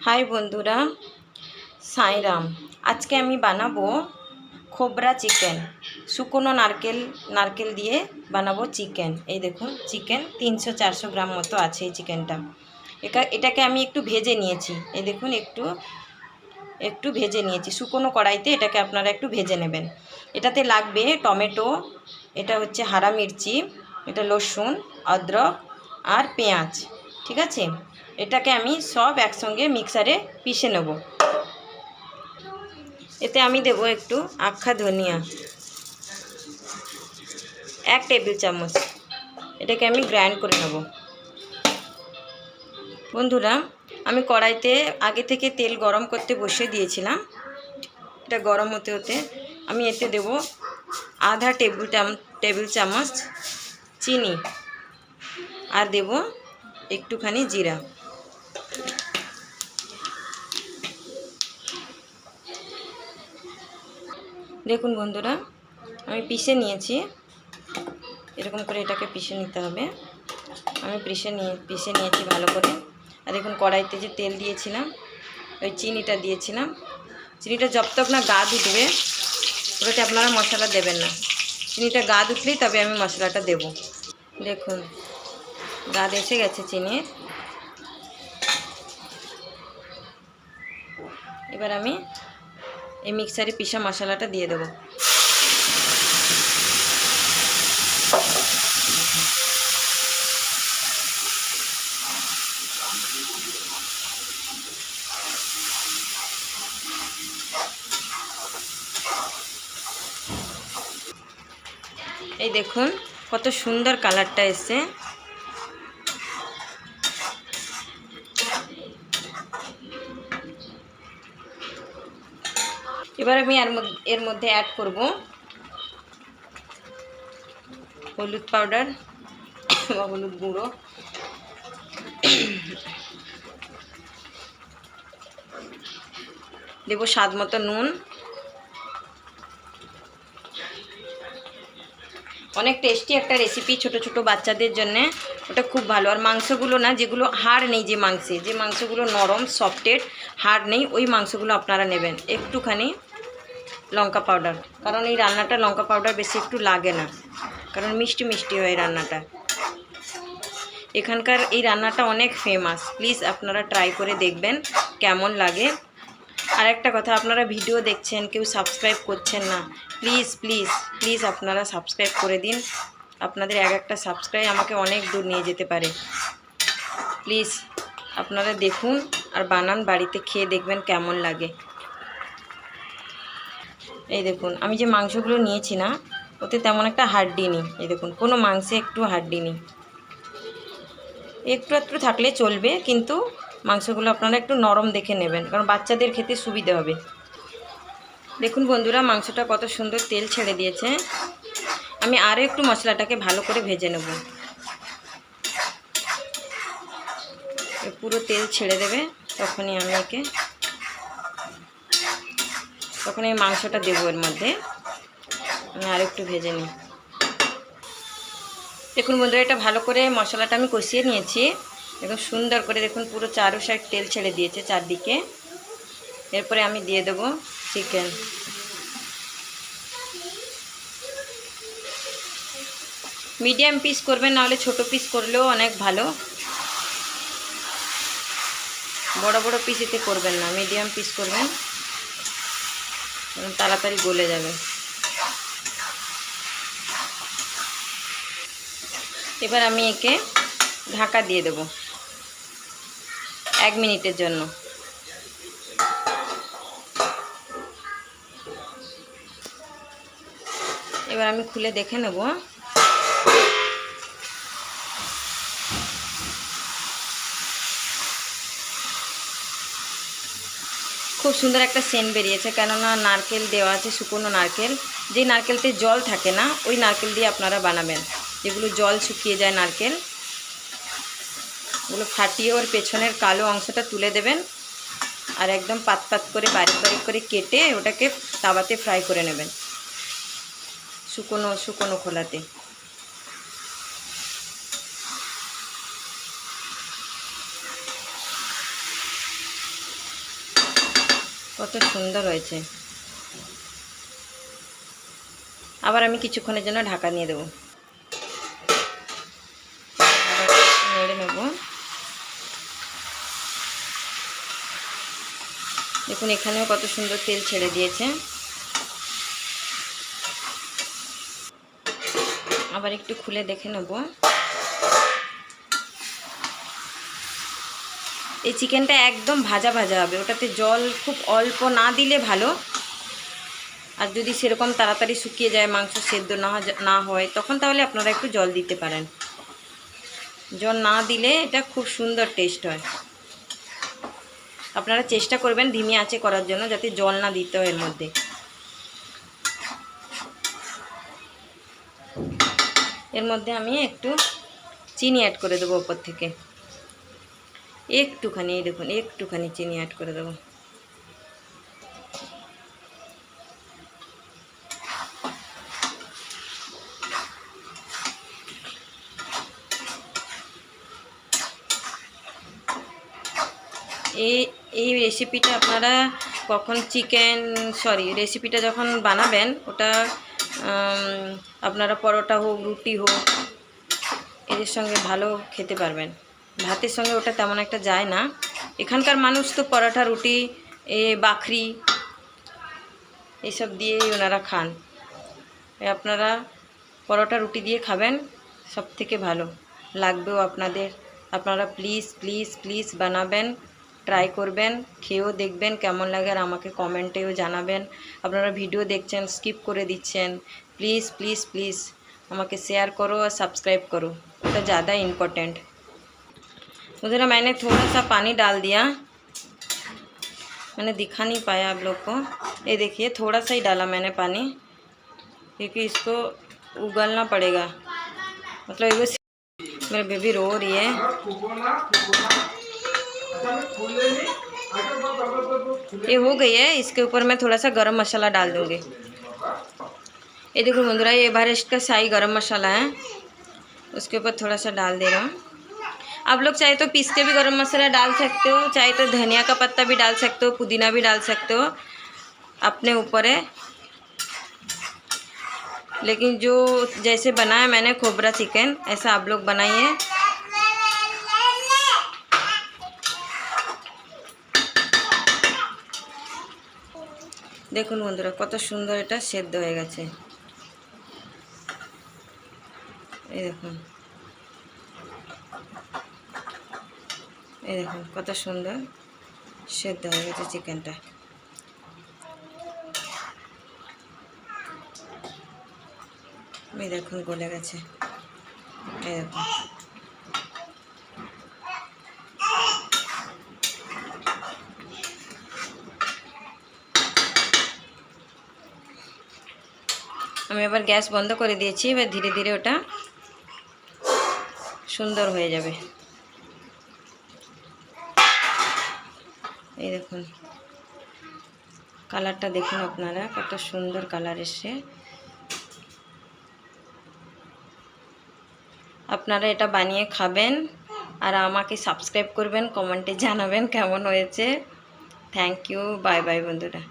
High বন্ধুরা, সাইরাম। আজকে আমি বানাবো খোবরা চিকেন। শুকনো নারকেল দিয়ে বানাবো চিকেন। এই দেখুন, চিকেন 300-400 গ্রাম মতো আছে এই চিকেনটা। এটাকে আমি একটু ভেজে নিয়েছি। এই দেখুন, একটু ভেজে নিয়েছি শুকনো কড়াইতে। এটাকে আপনারা একটু ভেজে নেবেন। এটাতে লাগবে টমেটো, এটা হচ্ছে হারা মির্চি, এটা লসুন, অদরক আর পেঁয়াজ। ঠিক আছে, এটাকে আমি সব একসঙ্গে মিক্সারে পিষে নেব। এতে আমি দেব একটু আখা ধনিয়া, 1 টেবিল চামচ। এটাকে আমি গ্রাইন্ড করে নেব। বন্ধুরা, আমি কড়াইতে আগে থেকে তেল গরম করতে বসিয়ে দিয়েছিলাম। এটা গরম হতে হতে আমি এতে দেব আধা টেবিল চামচ চিনি আর দেব একটুখানি জিরা। দেখুন বন্ধুরা, আমি পিষে নিয়েছি। এরকম করে এটাকে পিষে নিতে হবে। আমি পিষে নিয়েছি ভালো করে। আর দেখুন, কড়াইতে যে তেল দিয়েছিলাম, ওই চিনিটা দিয়েছিলাম। চিনিটা যতক্ষণ না গা উঠবে ওটাতে আপনারা মশলা দেবেন না। চিনিটা গা উঠলেই তবে আমি মশলাটা দেব। দেখুন, গা এসে গেছে চিনির। এবার আমি এই মিক্সারে পিষা মশলাটা দিয়ে দেব। এই দেখুন কত সুন্দর কালারটা এসছে। এবার আমি এর মধ্যে অ্যাড করব হলুদ পাউডার বা হলুদ গুঁড়ো, দেব স্বাদ মতো নুন। অনেক টেস্টি একটা রেসিপি ছোট ছোট বাচ্চাদের জন্য। ওটা খুব ভালো। আর মাংসগুলো না, যেগুলো হাড় নেই, যে মাংসগুলো নরম সফটেড, হাড় নেই, ওই মাংসগুলো আপনারা নেবেন। একটুখানি লঙ্কা পাউডার, কারণ এই রান্নাটা লঙ্কা পাউডার বেশি একটু লাগে না, কারণ মিষ্টি মিষ্টি হয় রান্নাটা। এখানকার এই রান্নাটা অনেক ফেমাস। প্লিজ আপনারা ট্রাই করে দেখবেন কেমন লাগে। আর একটা কথা, আপনারা ভিডিও দেখছেন, কেউ সাবস্ক্রাইব করছেন না, প্লিজ প্লিজ প্লিজ আপনারা সাবস্ক্রাইব করে দিন। আপনাদের একটা সাবস্ক্রাইব আমাকে অনেক দূর নিয়ে যেতে পারে। প্লিজ আপনারা দেখুন আর বানান, বাড়িতে খেয়ে দেখবেন কেমন লাগে। এই দেখুন, আমি যে মাংসগুলো নিয়েছি না, ওতে তেমন একটা হাড্ডি নেই। এই দেখুন, কোনো মাংসে একটু হাড্ডি নেই। একটু একটু থাকলে চলবে, কিন্তু মাংসগুলো আপনারা একটু নরম দেখে নেবেন, কারণ বাচ্চাদের খেতে সুবিধে হবে। দেখুন বন্ধুরা, মাংসটা কত সুন্দর তেল ছেড়ে দিয়েছে। আমি আরও একটু মশলাটাকে ভালো করে ভেজে নেব। পুরো তেল ছেড়ে দেবে, তখনই আমি তখন এই মাংসটা দেবো এর মধ্যে। আমি আর একটু ভেজে নিই। দেখুন বন্ধুরা, এটা ভালো করে মশলাটা আমি কষিয়ে নিয়েছি। দেখুন সুন্দর করে, দেখুন পুরো চারো সাইড তেল ছেড়ে দিয়েছে চারদিকে। এরপরে আমি দিয়ে দেবো চিকেন। মিডিয়াম পিস করবেন, নাহলে ছোট পিস করলেও অনেক ভালো। বড় বড় পিস এতে করবেন না, মিডিয়াম পিস করবেন, তাড়াতাড়ি গলে যাবে। এবার আমি একে ঢাকা দিয়ে দেব 1 মিনিটের জন্য। এবার আমি খুলে দেখে নেব। খুব সুন্দর একটা সেন্ট বেরিয়েছে, কেননা নারকেল দেওয়া আছে, শুকনো নারকেল। যে নারকেলতে জল থাকে না, ওই নারকেল দিয়ে আপনারা বানাবেন। যেগুলো জল শুকিয়ে যায় নারকেল, ওগুলো ফাটিয়ে ওর পেছনের কালো অংশটা তুলে দেবেন। আর একদম পাত করে বারিক বারিক করে কেটে ওটাকে তাওয়াতে ফ্রাই করে নেবেন, শুকনো খোলাতে। কত সুন্দর হয়েছে। আবার আমি কিছুক্ষণের জন্য ঢাকা নিয়ে দেবো, নেড়ে নেব। দেখুন এখানেও কত সুন্দর তেল ছেড়ে দিয়েছে। আবার একটু খুলে দেখে নেব। এই চিকেনটা একদম ভাজা ভাজা হবে, ওটাতে জল খুব অল্প না দিলে ভালো। আর যদি সেরকম তাড়াতাড়ি শুকিয়ে যায়, মাংস সেদ্ধ না হয়, তখন তাহলে আপনারা একটু জল দিতে পারেন। জল না দিলে এটা খুব সুন্দর টেস্ট হয়। আপনারা চেষ্টা করবেন ধিমি আঁচে করার জন্য, যাতে জল না দিতে হয় এর মধ্যে। এর মধ্যে আমি একটু চিনি অ্যাড করে দেবো ওপর থেকে, একটুখানি, এই দেখুন একটুখানি চিনি অ্যাড করে দেবো। এই রেসিপিটা আপনারা কখন রেসিপিটা যখন বানাবেন, ওটা আপনারা পরোটা হোক, রুটি হোক, এদের সঙ্গে ভালো খেতে পারবেন। ভাতের সঙ্গে ওটা তেমন একটা যায় না। এখানকার মানুষ তো পরোটা, রুটি, বাখরি এসব দিয়েই ওনারা খান। আপনারা পরোটা, রুটি দিয়ে খাবেন, সব থেকে ভালো লাগবেও আপনাদের। আপনারা প্লিজ প্লিজ প্লিজ বানাবেন, ট্রাই করবেন, খেয়েও দেখবেন কেমন লাগে, আর আমাকে কমেন্টেও জানাবেন। আপনারা ভিডিও দেখছেন, স্কিপ করে দিচ্ছেন, প্লিজ প্লিজ প্লিজ আমাকে शेयर करो और सब्सक्राइब करो, तो ज़्यादा इम्पोर्टेंट। उधर मैंने थोड़ा सा पानी डाल दिया, मैंने दिखा नहीं पाया आप लोग को। ये देखिए थोड़ा सा ही डाला मैंने पानी, क्योंकि इसको उगलना पड़ेगा। मतलब ये मेरे बेबी रो रही है। ये हो गई है, इसके ऊपर मैं थोड़ा सा गरम मसाला डाल दूँगी। ये देखो बंधुरा, ये एवरेस्ट का शाही गरम मसाला है, उसके ऊपर थोड़ा सा डाल दे रहा हूँ। आप लोग चाहे तो पीस के भी गरम मसाला डाल सकते हो, चाहे तो धनिया का पत्ता भी डाल सकते हो, पुदीना भी डाल सकते हो, अपने ऊपर है। लेकिन जो जैसे बनाया मैंने खोबरा चिकन, ऐसा आप लोग बनाइए। দেখুন বন্ধুরা কত সুন্দর এটা সেদ্ধ হয়ে গেছে। এই দেখুন, এই দেখুন কত সুন্দর সেদ্ধ হয়ে গেছে চিকেনটা। এই দেখুন গলে গেছে, এই দেখুন। আমি এবার গ্যাস বন্ধ করে দিয়েছি, এবার ধীরে ধীরে ওটা সুন্দর হয়ে যাবে। এই দেখুন কালারটা দেখুন আপনারা, কত সুন্দর কালার এসছে। আপনারা এটা বানিয়ে খাবেন আর আমাকে সাবস্ক্রাইব করবেন, কমেন্টে জানাবেন কেমন হয়েছে। থ্যাংক ইউ, বাই বাই বন্ধুরা।